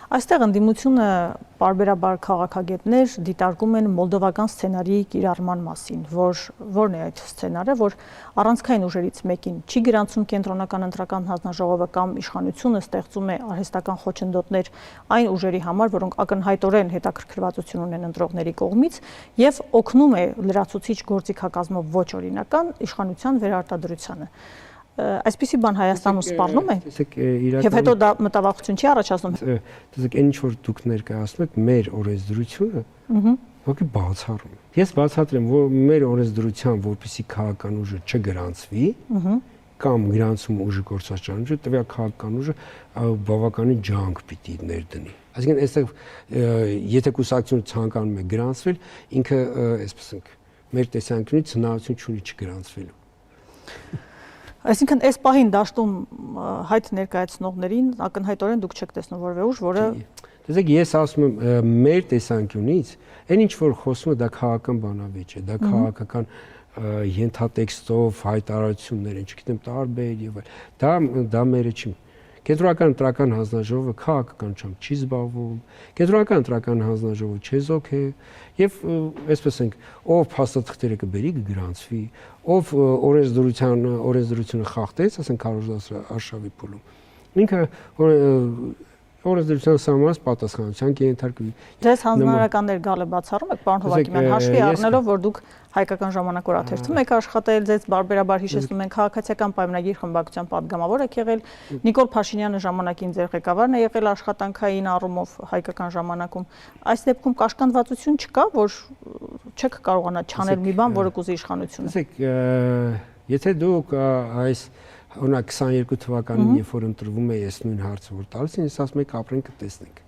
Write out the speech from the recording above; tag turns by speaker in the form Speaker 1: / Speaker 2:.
Speaker 1: Այստեղ ընդդիմությունը պարբերաբար քաղաքագետներ դիտարկում են մոլդովական սցենարի կիրառման մասին, որն է այդ սցենարը, որ առանցքային ուժերից մեկին չի գրանցում կենտրոնական ընտրական հանձնաժողովը կամ իշխանությունը ստեղծում է արհեստական խոչընդոտներ այն ուժերի համար, որոնք ակնհայտորեն հետաքրքրվածություն ունեն ընտրողների կողմից եւ օգնում է լրացուցիչ գործիքակազմով ոչ օրինական իշխանության վերարտադրությանը։ Այսպիսի բան Հայաստանում սպառնում է, եւ հետո դա մտավախություն չի առաջացնում։
Speaker 2: Տեսեք, այն ինչ որ դուք ներկայացնում եք, մեր օրենսդրությունը ուղղակի բացառում է։ Ես բացատրեմ, որ մեր օրենսդրության, որպեսզի քաղաքական ուժը չգրանցվի, կամ գրանցում ուժը գործաշրջանում, տվյալ քաղաքական ուժը բավականին ջանք պիտի ներդնի։ Այսինքն, այստեղ եթե կուսակցությունը ցանկանում է գրանցվել, ինքը, այսպես ասենք, մեր տեսանկյունից հնարավորություն չունի չգրանցվելու։
Speaker 1: Այսինքն, այս պահին դաշտում հայտ ներկայացնողներին ակնհայտորեն դուք չեք տեսնում որևէ ուժ, որը
Speaker 2: Տեսեք, ես ասում եմ, մեր տեսանկյունից, այն ինչ որ խոսում է, դա քաղաքական բանավեճ է, դա քաղաքական ենթատեքստով հայտարարություններ են, չգիտեմ, տարբեր եւ այլ։ Դա մերը չի։ Կենտրոնական ընտրական հանձնաժողովը քաղաքականությամբ չի զբաղվում, կենտրոնական ընտրական հանձնաժողովը չեզոք է եւ այսպես ենք, ով փաստաթղթերը կբերի կգրանցվի, ով օրենսդրությունը խախտեց, ասենք Արշավի փուլում։ Ինքը օրենսդրության սահմանած պատասխանատվության կենթարկվի։
Speaker 1: Ձեզ հանձնարարականներ գալը բացառում եք, պարոն Հովհակիմյան, հաշվի առնելով, որ դուք հայկական ժամանակ օրաթերթում եք աշխատել, ձեզ բարբերաբար հիշեցնում են քաղաքացիական պայմանագիր խմբակցության падգամավոր եք եղել, Նիկոլ Փաշինյանը ժամանակին ձեր ղեկավարն է եղել աշխատանքային առումով հայկական ժամանակում։ Այս դեպքում կաշկանդվածություն չկա, որ չեք կարողանա չանել մի բան, որը կուզի իշխանությունը։
Speaker 2: Տեսեք, եթե դուք այս օրինակ 22 թվականին, երբ որ ընտրվում է այս նույն հարցը, որ տալիս են, ես ասում եք ապրենք կտեսնենք։